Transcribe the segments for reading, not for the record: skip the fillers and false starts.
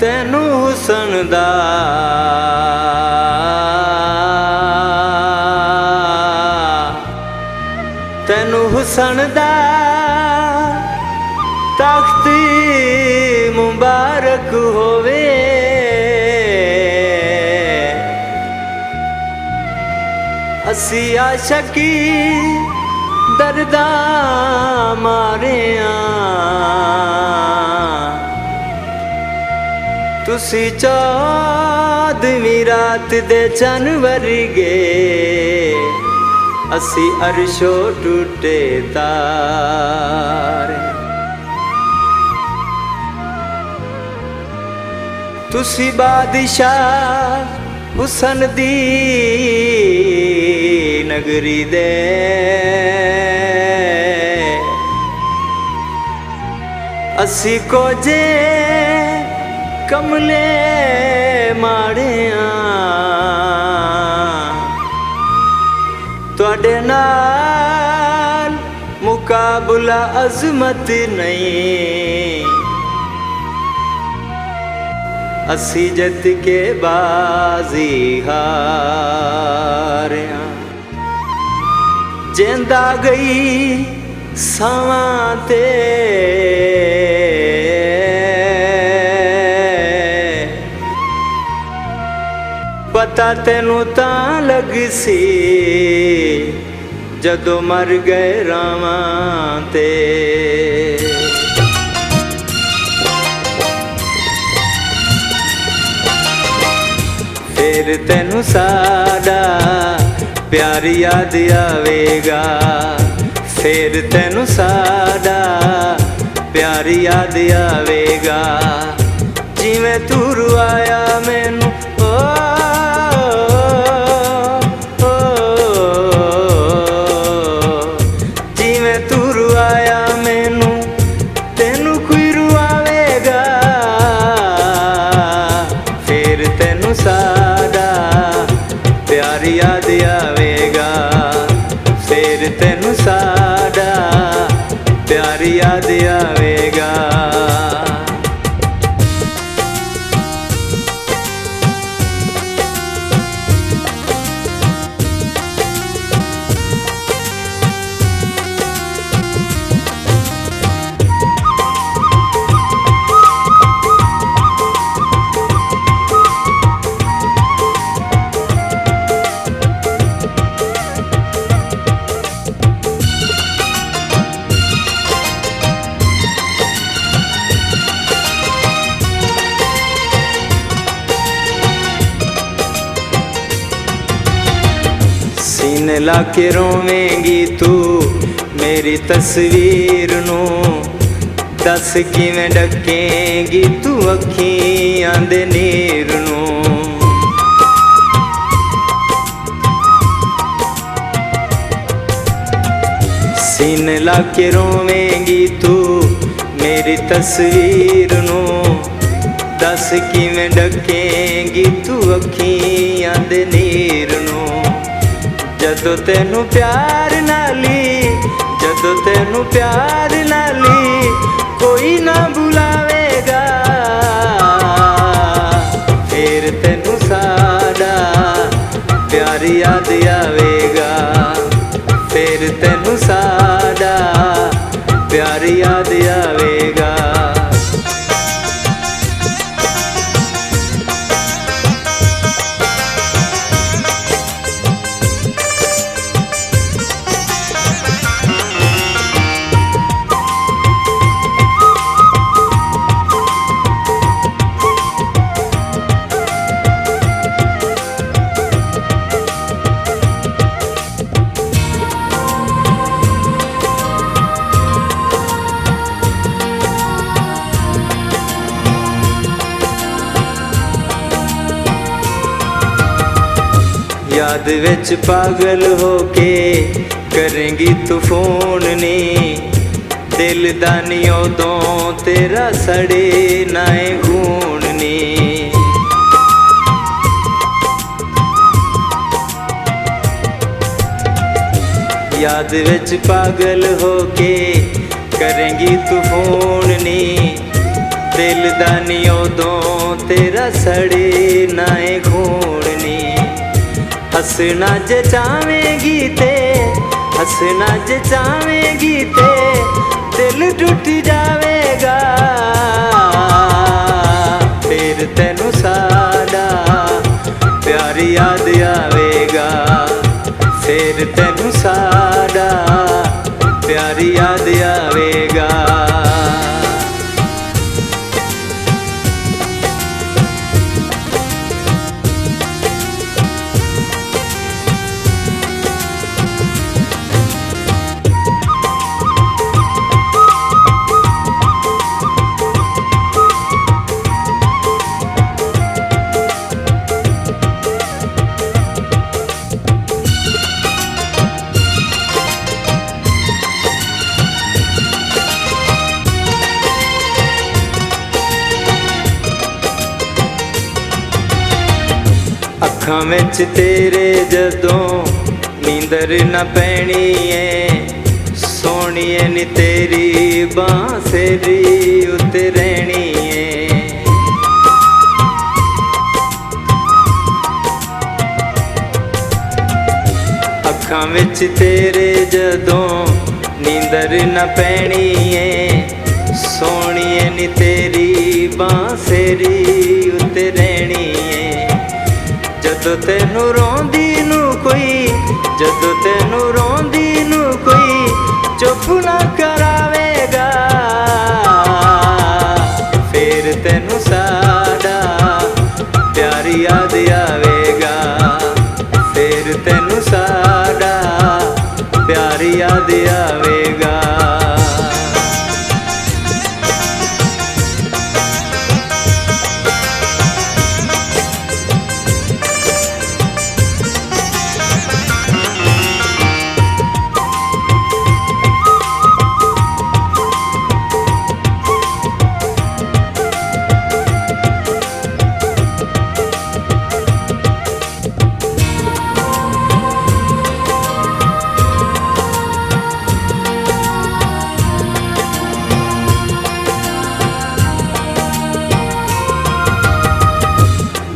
तैनू हुसन दा तैनू हुसन दा तख्त मुबारक होवे। असी आशकी दर्दा मारे तुसी चौदवीं रात दे चन वर्गे असी अरशो टूटे तारे। तुसी बादशाह हुसन दी नगरी दे असी कोजे कमले माड़े तुहाडे नाल मुकाबला अजमत नहीं। असी जत के बाजी हारिया जेंदा गई सावां ते पता तैनू तां लग सी जदों मर गए रावां ते। फिर तैनू साडा प्यार याद आवेगा। फिर तैनू साडा प्यार याद आवेगा। जिवें तू रुआया मैनू जिवें तू रुआया मैनू तैनू कोई रुआवेगा। फिर तैनू साडा प्यार याद आवेगा। फिर तैनू साडा प्यार याद आवेगा। सीने ला के रोवेंगी तू मेरी तस्वीर नू। दस किवें ढकेंगी तू अखियां दे नीर नू। सीने ला के रोवेंगी तू मेरी तस्वीर नू। दस किवें ढकेंगी तू अखियां दे नीर नू। जदों तैनू प्यार नाली जदों तैनू प्यार नाली कोई ना बुलावेगा। फिर तैनू साडा प्यार याद आवेगा। फिर तैनू साडा प्यार याद आवेगा। याद विच पागल होके करेंगी तू फोन नी। दिल दा नी उदों तेरा सड़े नाए खून नी। याद विच पागल होके करेंगी तू फोन नी। दिल दा नी उदों तेरा सड़े नाए खून नी। हसना जे चावेंगी ते, हसना जे चावेंगी ते दिल टूट जावेगा। फिर तेनू साडा प्यार याद आवेगा। फिर तेनू साडा प्यार याद आवेगा। अखां विच तेरे जदों नींदर न पैनी है। सोहणीए नी तेरी बांसुरी उत्ते रहनी है। अखां विच तेरे जदों नींदर न पैनी है। सोहणीए नी तेरी बांसुरी उत्ते रहनी है। जदों तेनू रोंदी नू कोई, जदों तेनू रोंदी नू कोई चुप ना करावेगा। फिर तेनू साडा प्यार याद आवेगा। फिर तेनू साडा प्यार याद आवेगा।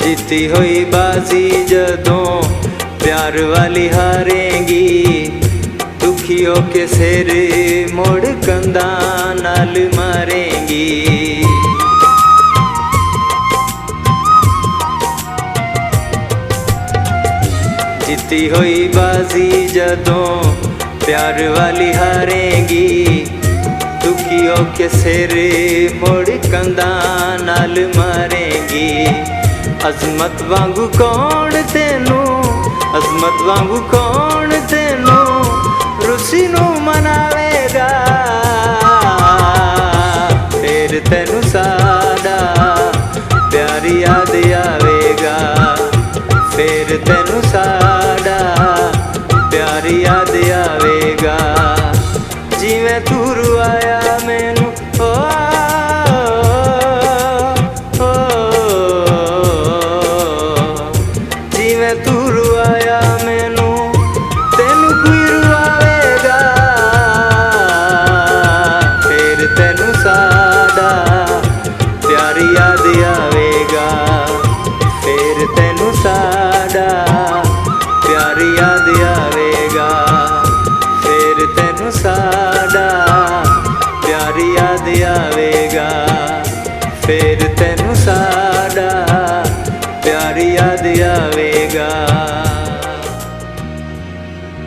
जीती हुई बाजी जदों प्यार वाली हारेंगी। दुखियों के सिर मोड़ कंधा नाल मारेंगी। जीती हुई बाजी जदों प्यार वाली हारेंगी। दुखियों के सिर मोड़ कंधा नाल मारेंगी। अजमत वांगू कौन तेनू, अजमत वांगू कौन तेनू रुसी नू मनावेगा। फिर तेनू साडा प्यार याद आवेगा। फिर तेनू साडा प्यार याद आवेगा। जिवें तू रुआया मैनू तू रुआया मैनू तेनू कोई रुआवेगा। फिर तेनू साडा प्यार याद आवेगा। फिर तेनू साडा प्यार याद आवेगा। फिर तेनू साडा प्यार याद आवेगा। फिर तेनू